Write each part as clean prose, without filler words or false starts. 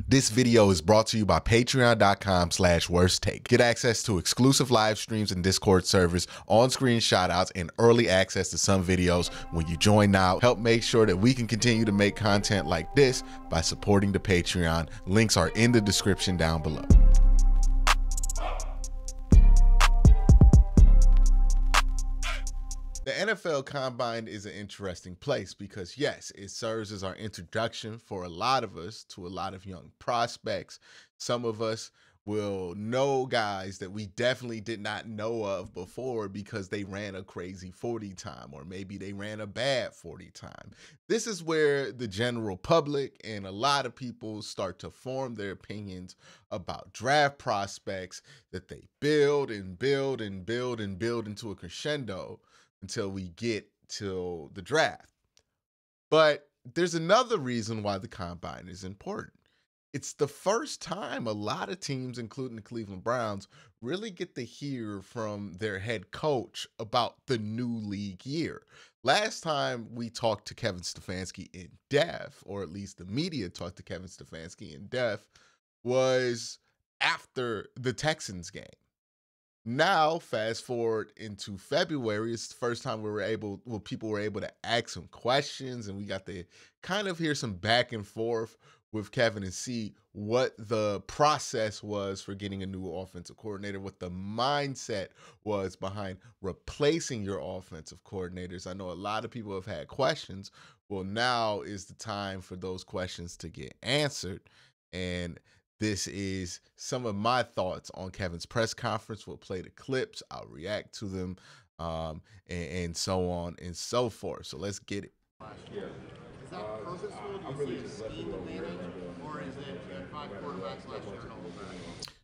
This video is brought to you by patreon.com/worsttake. Get access to exclusive live streams and Discord servers, on-screen shoutouts, and early access to some videos when you join now. Help make sure that we can continue to make content like this by supporting the Patreon. Links are in the description down below. The NFL Combine is an interesting place because, yes, it serves as our introduction for a lot of us to a lot of young prospects. Some of us will know guys that we definitely did not know of before because they ran a crazy 40 time, or maybe they ran a bad 40 time. This is where the general public and a lot of people start to form their opinions about draft prospects that they build and build and build and build into a crescendo until we get to the draft. But there's another reason why the Combine is important. It's the first time a lot of teams, including the Cleveland Browns, really get to hear from their head coach about the new league year. Last time we talked to Kevin Stefanski in depth, or at least the media talked to Kevin Stefanski in depth, was after the Texans game. Now, fast forward into February, it's the first time people were able to ask him questions, and we got to kind of hear some back and forth with Kevin and see what the process was for getting a new offensive coordinator, what the mindset was behind replacing your offensive coordinators. I know a lot of people have had questions. Well, now is the time for those questions to get answered, and this is some of my thoughts on Kevin's press conference. We'll play the clips. I'll react to them, and so on and so forth. So let's get it. Is that purposeful? Do you see a scheme leading, or is it that 5 quarterbacks last year held back?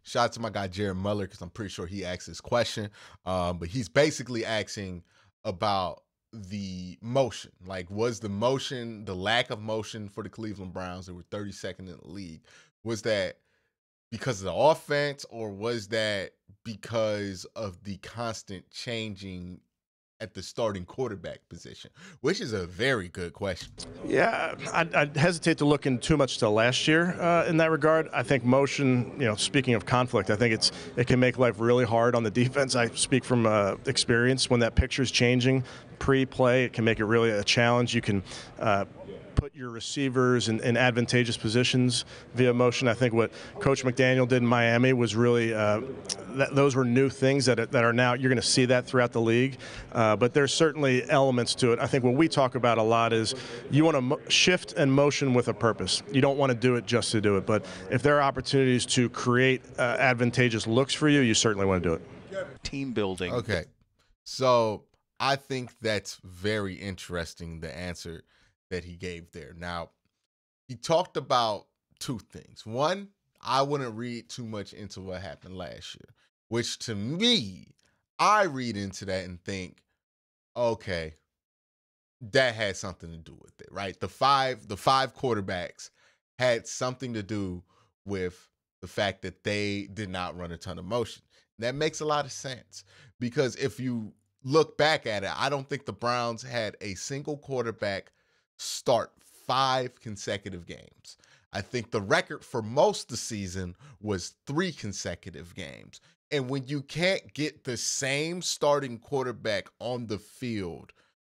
Shout out to my guy Jared Muller, because I'm pretty sure he asked this question. But he's basically asking about the motion. Like, was the motion, the lack of motion for the Cleveland Browns, they were 32nd in the league, was that because of the offense, or was that because of the constant changing at the starting quarterback position? Which is a very good question. Yeah, I'd hesitate to look in too much to last year in that regard. I think motion, speaking of conflict, I think it can make life really hard on the defense. I speak from experience. When that picture's changing pre-play, it can make it really a challenge. You can put your receivers in advantageous positions via motion. I think what Coach McDaniel did in Miami was really those were new things that are now, you're going to see that throughout the league. But there's certainly elements to it. I think what we talk about a lot is you want to shift and motion with a purpose. You don't want to do it just to do it. But if there are opportunities to create advantageous looks for you, you certainly want to do it. Team building. Okay. So I think that's very interesting, the answer that he gave there. Now, he talked about two things. One, I wouldn't read too much into what happened last year, which to me, I read into that and think, okay, that had something to do with it, right? The five quarterbacks had something to do with the fact that they did not run a ton of motion. That makes a lot of sense, because if you look back at it, I don't think the Browns had a single quarterback start 5 consecutive games. I think the record for most of the season was 3 consecutive games. And when you can't get the same starting quarterback on the field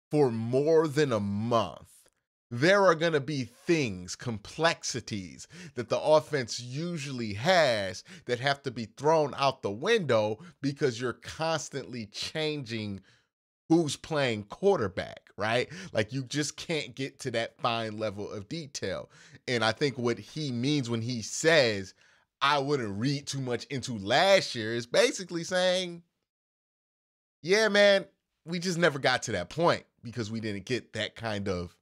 for more than a month, there are going to be things, complexities that the offense usually has that have to be thrown out the window because you're constantly changing who's playing quarterback, right? Like, you just can't get to that fine level of detail. And I think what he means when he says, I wouldn't read too much into last year, is basically saying, yeah, man, we just never got to that point because we didn't get that kind of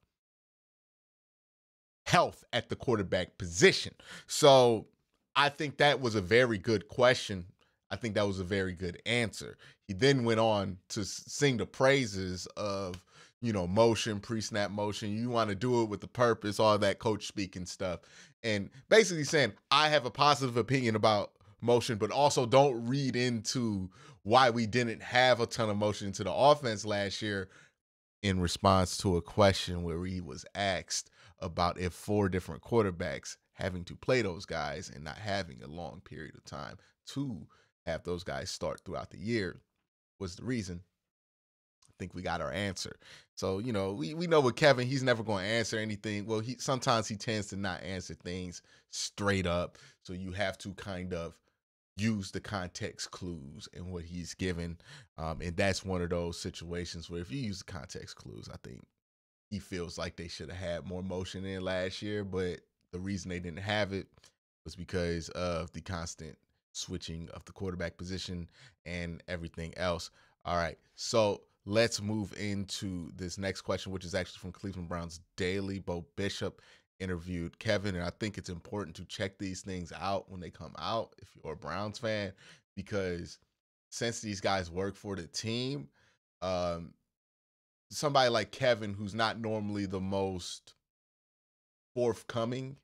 health at the quarterback position. So I think that was a very good question. I think that was a very good answer. He then went on to sing the praises of, motion, pre-snap motion. You want to do it with the purpose, all that coach speaking stuff. And basically saying, I have a positive opinion about motion, but also don't read into why we didn't have a ton of motion to the offense last year, in response to a question where he was asked about if 4 different quarterbacks having to play those guys and not having a long period of time to have those guys start throughout the year was the reason. I think we got our answer. So, we know with Kevin, he's never going to answer anything. Well, sometimes he tends to not answer things straight up. So you have to kind of use the context clues in what he's given. And that's one of those situations where if you use the context clues, I think he feels like they should have had more motion in last year. But the reason they didn't have it was because of the constant switching of the quarterback position and everything else. All right, so let's move into this next question, which is actually from Cleveland Browns Daily. Bo Bishop interviewed Kevin, and I think it's important to check these things out when they come out if you're a Browns fan, because since these guys work for the team, somebody like Kevin, who's not normally the most forthcoming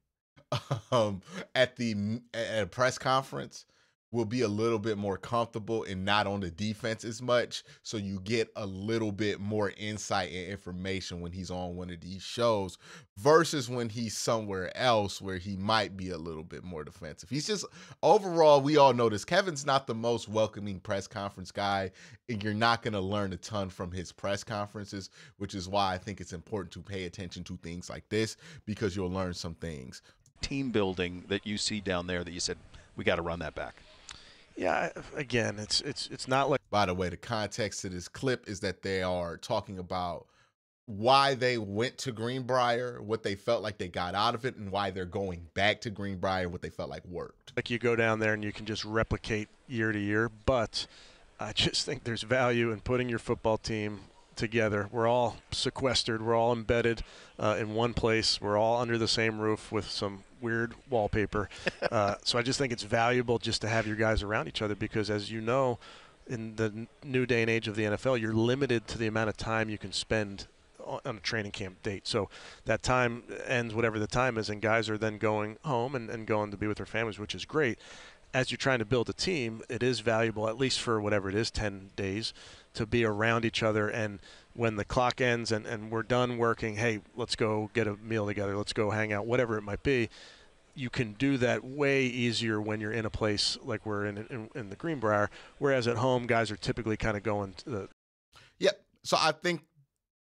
at a press conference, will be a little bit more comfortable and not on the defense as much. So you get a little bit more insight and information when he's on one of these shows versus when he's somewhere else where he might be a little bit more defensive. He's just, overall, we all know this. Kevin's not the most welcoming press conference guy, and you're not going to learn a ton from his press conferences, which is why I think it's important to pay attention to things like this, because you'll learn some things. Team building that you see down there that you said, we got to run that back. Yeah, again, it's not like. By the way, the context to this clip is that they are talking about why they went to Greenbrier, what they felt like they got out of it, and why they're going back to Greenbrier, what they felt like worked. Like you go down there and you can just replicate year to year, but I just think there's value in putting your football team together. We're all sequestered. We're all embedded in one place. We're all under the same roof with some weird wallpaper. So I just think it's valuable just to have your guys around each other, because as you know, in the new day and age of the NFL, you're limited to the amount of time you can spend on a training camp date. So that time ends whatever the time is, and guys are then going home and going to be with their families, which is great. As you're trying to build a team, it is valuable, at least for whatever it is, 10 days, to be around each other. And when the clock ends and we're done working, hey, let's go get a meal together, let's go hang out, whatever it might be, you can do that way easier when you're in a place like we're in the Greenbrier, whereas at home, guys are typically kind of going to the. Yep. So I think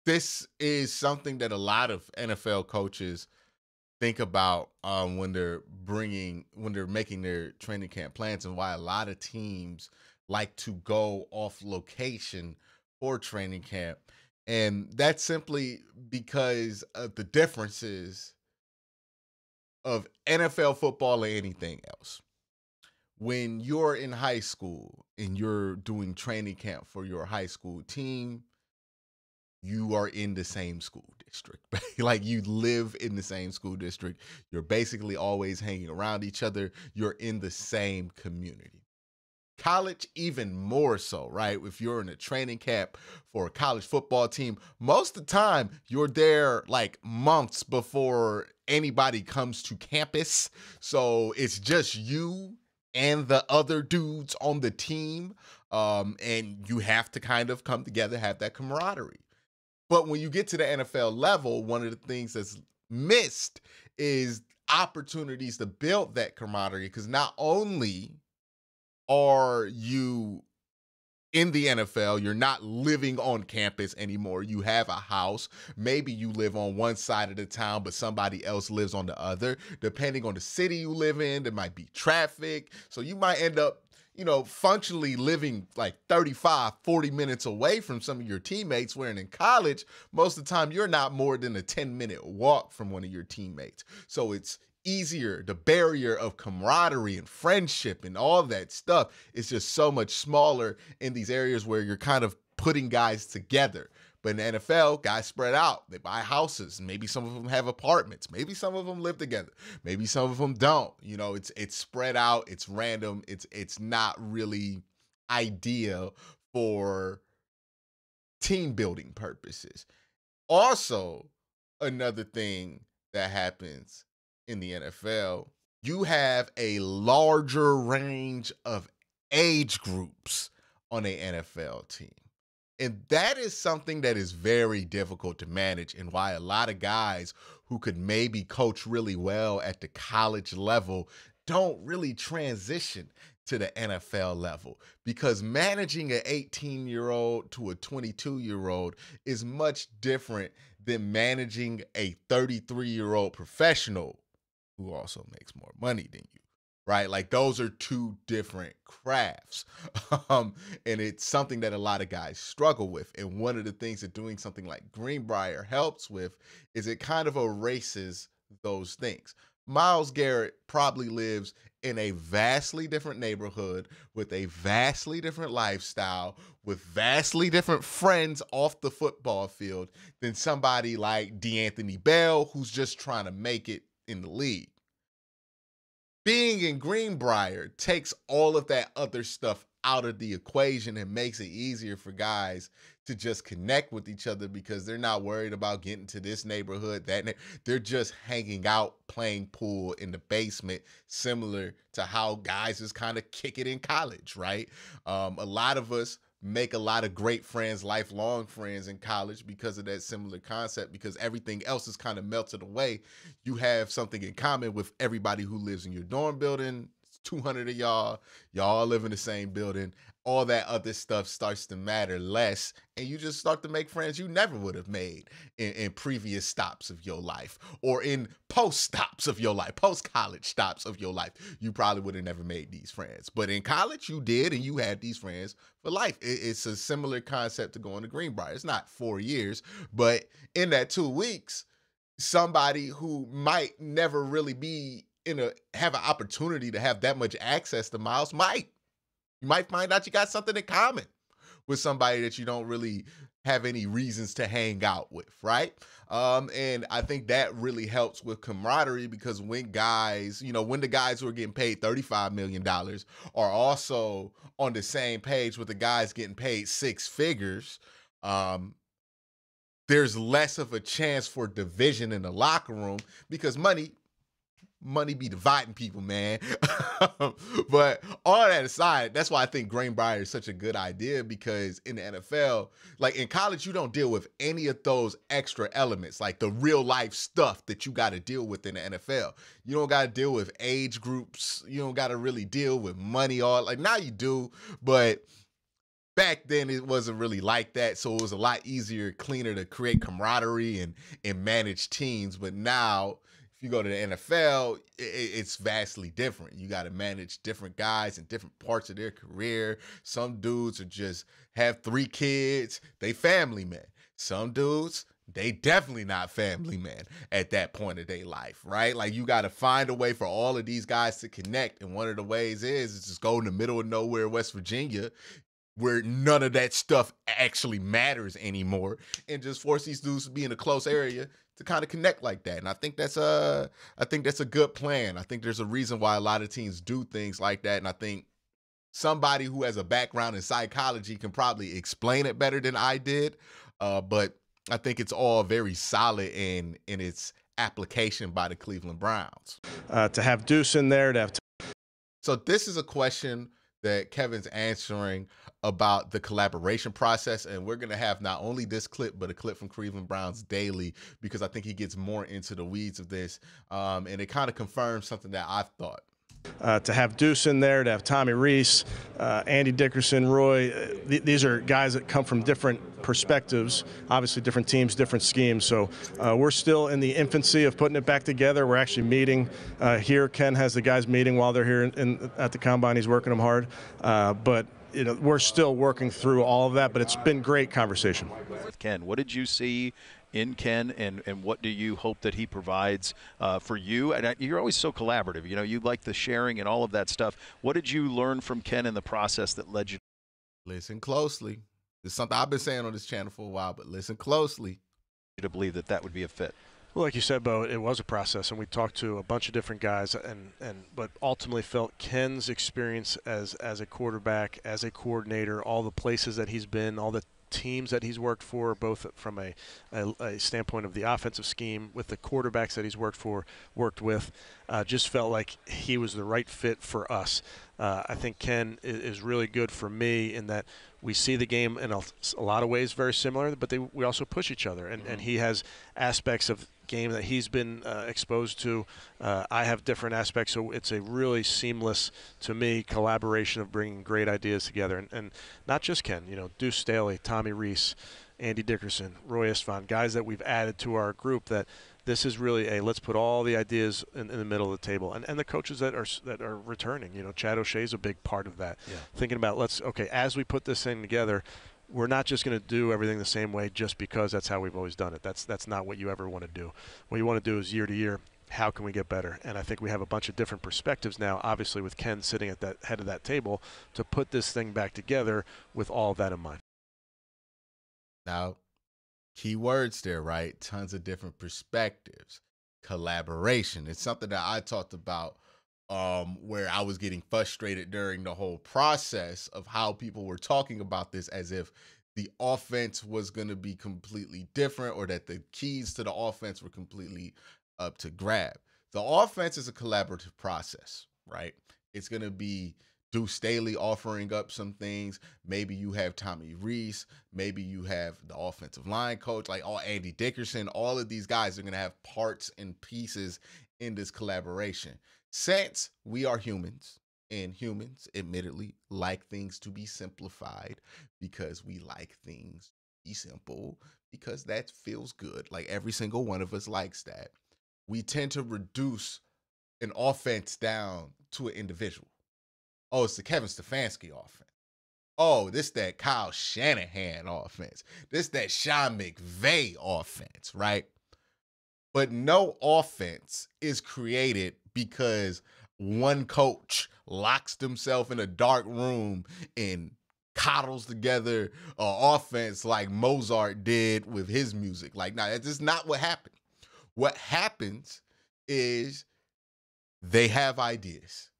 this is something that a lot of NFL coaches think about when they're making their training camp plans, and why a lot of teams like to go off location for training camp. And that's simply because of the differences of NFL football or anything else. When you're in high school and you're doing training camp for your high school team, you are in the same school district. Like, you live in the same school district. You're basically always hanging around each other. You're in the same community. College, even more so, right? If you're in a training camp for a college football team, most of the time you're there like months before anybody comes to campus. So it's just you and the other dudes on the team. And you have to kind of come together, have that camaraderie. But when you get to the NFL level, one of the things that's missed is opportunities to build that camaraderie, because not only are you in the NFL, you're not living on campus anymore. You have a house. Maybe you live on one side of the town, but somebody else lives on the other. Depending on the city you live in, there might be traffic. So you might end up, functionally living like 35, 40 minutes away from some of your teammates, where in college, most of the time, you're not more than a 10-minute walk from one of your teammates. So it's easier. The barrier of camaraderie and friendship and all that stuff is just so much smaller in these areas where you're kind of putting guys together. But in the NFL, guys spread out. They buy houses. Maybe some of them have apartments. Maybe some of them live together. Maybe some of them don't. It's spread out. It's random. It's not really ideal for team building purposes. Also, another thing that happens in the NFL, you have a larger range of age groups on an NFL team. And that is something that is very difficult to manage, and why a lot of guys who could maybe coach really well at the college level don't really transition to the NFL level, because managing an 18-year-old to a 22-year-old is much different than managing a 33-year-old professional who also makes more money than you, right? Like, those are two different crafts. And it's something that a lot of guys struggle with. And one of the things that doing something like Greenbrier helps with is it kind of erases those things. Myles Garrett probably lives in a vastly different neighborhood with a vastly different lifestyle, with vastly different friends off the football field than somebody like DeAnthony Bell, who's just trying to make it in the league. Being in Greenbrier takes all of that other stuff out of the equation and makes it easier for guys to just connect with each other, because they're not worried about getting to this neighborhood, they're just hanging out, playing pool in the basement, similar to how guys just kind of kick it in college, right? A lot of us make a lot of great friends, lifelong friends in college because of that similar concept, because everything else is kind of melted away. You have something in common with everybody who lives in your dorm building. 200 of y'all live in the same building. All that other stuff starts to matter less, and you just start to make friends you never would have made in previous stops of your life, or in post stops of your life, post-college stops of your life. You probably would have never made these friends, but in college you did, and you had these friends for life. It's a similar concept to going to Greenbrier. It's not 4 years, but in that 2 weeks, somebody who might never really have an opportunity to have that much access to Myles you might find out you got something in common with somebody that you don't really have any reasons to hang out with, right? And I think that really helps with camaraderie, because when guys, when the guys who are getting paid $35 million are also on the same page with the guys getting paid 6 figures, there's less of a chance for division in the locker room, because money be dividing people, man. But all that aside, that's why I think Greenbrier is such a good idea, because in the NFL, like in college, you don't deal with any of those extra elements, like the real life stuff that you got to deal with in the NFL. You don't got to deal with age groups. You don't got to really deal with money. Now you do, but back then it wasn't really like that. So it was a lot easier, cleaner to create camaraderie and manage teams. But now, if you go to the NFL, it's vastly different. You got to manage different guys in different parts of their career. Some dudes are just have 3 kids. They family men. Some dudes, they definitely not family men at that point of their life, right? Like, you got to find a way for all of these guys to connect. And one of the ways is just go in the middle of nowhere, West Virginia, where none of that stuff actually matters anymore, and just force these dudes to be in a close area to kind of connect like that. And I think that's a good plan. I think there's a reason why a lot of teams do things like that. And I think somebody who has a background in psychology can probably explain it better than I did. But I think it's all very solid in its application by the Cleveland Browns. To have Deuce in there, So this is a question that Kevin's answering about the collaboration process, and we're going to have not only this clip, but a clip from Cleveland Browns Daily, because I think he gets more into the weeds of this, and it kind of confirms something that I've thought. To have Deuce in there, to have Tommy Reese, Andy Dickerson, Roy, these are guys that come from different perspectives, obviously different teams, different schemes. So we're still in the infancy of putting it back together. We're actually meeting here. Ken has the guys meeting while they're here at the Combine. He's working them hard. But we're still working through all of that, but it's been great conversation. Ken, what did you see in Ken, and what do you hope that he provides for you? And you're always so collaborative. You like the sharing and all of that stuff. What did you learn from Ken in the process that led you? Listen closely. It's something I've been saying on this channel for a while, but listen closely. To believe that would be a fit. Well, like you said, Bo, it was a process, and we talked to a bunch of different guys, but ultimately felt Ken's experience as a quarterback, as a coordinator, all the places that he's been, all the teams that he's worked for, both from a standpoint of the offensive scheme with the quarterbacks that he's worked with, just felt like he was the right fit for us. I think Ken is really good for me in that we see the game in a lot of ways very similar, but we also push each other, and he has aspects of game that he's been exposed to. I have different aspects, so it's a really seamless, to me, collaboration of bringing great ideas together. And not just Ken, Deuce Staley, Tommy Reese, Andy Dickerson, Roy Istvan, guys that we've added to our group that this is really let's put all the ideas in the middle of the table. And the coaches that are returning, Chad O'Shea's a big part of that. Yeah. Thinking about as we put this thing together, we're not just going to do everything the same way just because that's how we've always done it. That's not what you ever want to do. What you want to do is year to year, how can we get better? And I think we have a bunch of different perspectives now, obviously with Ken sitting at that head of that table, to put this thing back together with all of that in mind. Now, key words there, right? Tons of different perspectives. Collaboration. It's something that I talked about where I was getting frustrated during the whole process of how people were talking about this as if the offense was going to be completely different or that the keys to the offense were completely up to grab. The offense is a collaborative process, right? It's going to be Deuce Staley offering up some things. Maybe you have Tommy Reese. Maybe you have the offensive line coach, like Andy Dickerson. All of these guys are going to have parts and pieces in this collaboration. Since we are humans, and humans, admittedly, like things to be simplified because we like things to be simple because that feels good. Like every single one of us likes that. We tend to reduce an offense down to an individual. Oh, it's the Kevin Stefanski offense. Oh, this that Kyle Shanahan offense. This that Sean McVay offense, right? But no offense is created because one coach locks themselves in a dark room and coddles together an offense like Mozart did with his music. Like, nah, that's just not what happened. What happens is they have ideas.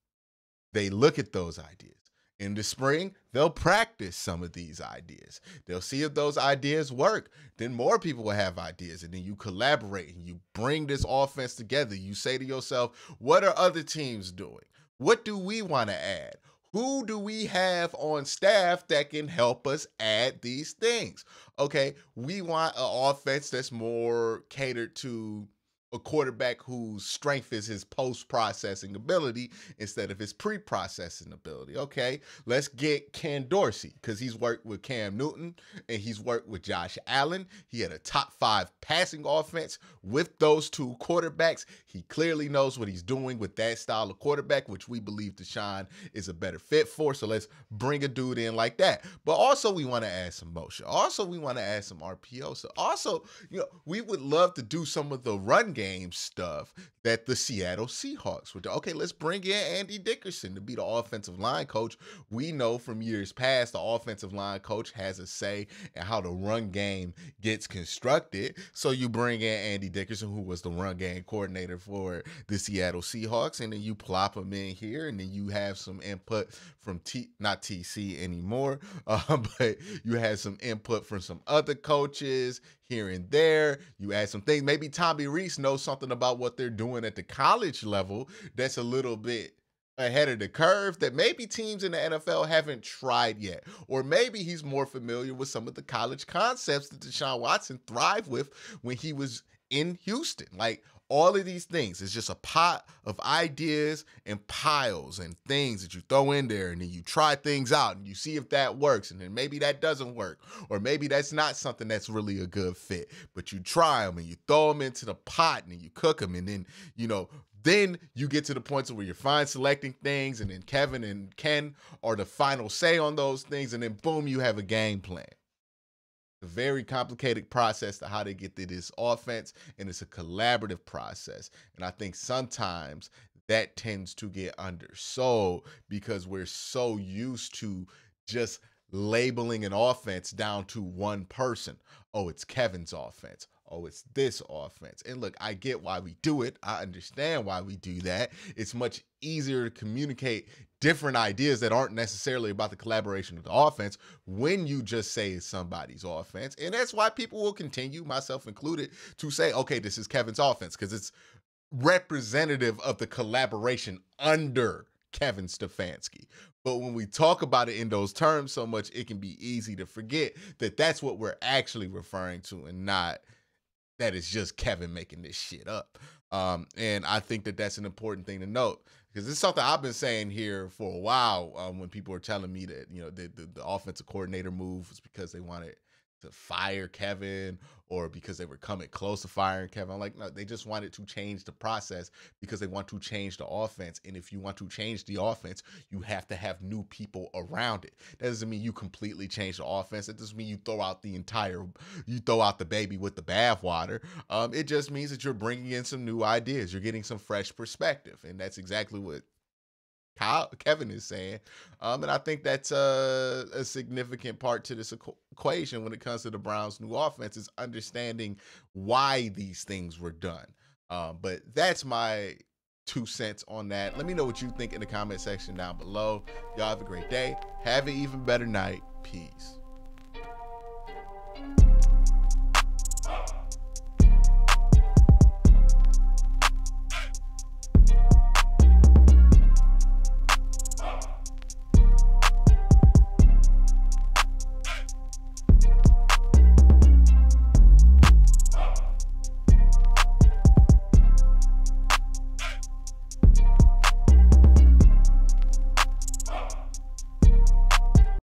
They look at those ideas. In the spring, they'll practice some of these ideas. They'll see if those ideas work. Then more people will have ideas, and then you collaborate and you bring this offense together. You say to yourself, what are other teams doing? What do we want to add? Who do we have on staff that can help us add these things? Okay, we want an offense that's more catered to a quarterback whose strength is his post-processing ability instead of his pre-processing ability. Okay, let's get Ken Dorsey because he's worked with Cam Newton and he's worked with Josh Allen. He had a top 5 passing offense with those two quarterbacks. He clearly knows what he's doing with that style of quarterback, which we believe Deshaun is a better fit for. So let's bring a dude in like that. But also we want to add some motion. Also we want to add some RPO. So also, we would love to do some of the run game stuff that the Seattle Seahawks would do. Okay, let's bring in Andy Dickerson to be the offensive line coach. We know from years past the offensive line coach has a say in how the run game gets constructed. So you bring in Andy Dickerson, who was the run game coordinator for the Seattle Seahawks, and then you plop him in here, and then you have some input from not TC anymore, but you have some input from some other coaches here and there. You add some things. Maybe Tommy Reese knows something about what they're doing at the college level that's a little bit ahead of the curve that maybe teams in the NFL haven't tried yet. Or maybe he's more familiar with some of the college concepts that Deshaun Watson thrived with when he was in Houston. Like, all of these things, it's just a pot of ideas and piles and things that you throw in there, and then you try things out and you see if that works, and then maybe that doesn't work, or maybe that's not something that's really a good fit, but you try them and you throw them into the pot and you cook them, and then, then you get to the point where you're fine selecting things, and then Kevin and Ken are the final say on those things, and then boom, you have a game plan. A very complicated process to how they get to this offense, and it's a collaborative process. And I think sometimes that tends to get undersold because we're so used to just labeling an offense down to one person. Oh, it's Kevin's offense. Oh, it's this offense. And look, I get why we do it. I understand why we do that. It's much easier to communicate different ideas that aren't necessarily about the collaboration of the offense when you just say it's somebody's offense. And that's why people will continue, myself included, to say, okay, this is Kevin's offense because it's representative of the collaboration under Kevin Stefanski. But when we talk about it in those terms so much, it can be easy to forget that that's what we're actually referring to and not that it's just Kevin making this shit up. And I think that that's an important thing to note, because it's something I've been saying here for a while. When people are telling me that, you know, the offensive coordinator move was because they wanted to fire Kevin, or because they were coming close to firing Kevin. I'm like, no, they just wanted to change the process because they want to change the offense. And if you want to change the offense, you have to have new people around it. That doesn't mean you completely change the offense. It doesn't mean you throw out the baby with the bathwater. It just means that you're bringing in some new ideas. You're getting some fresh perspective. And that's exactly what Kevin is saying. And I think that's a significant part to this equation when it comes to the Browns' new offense, is understanding why these things were done. But that's my 2 cents on that. Let me know what you think in the comment section down below. Y'all have a great day. Have an even better night. Peace.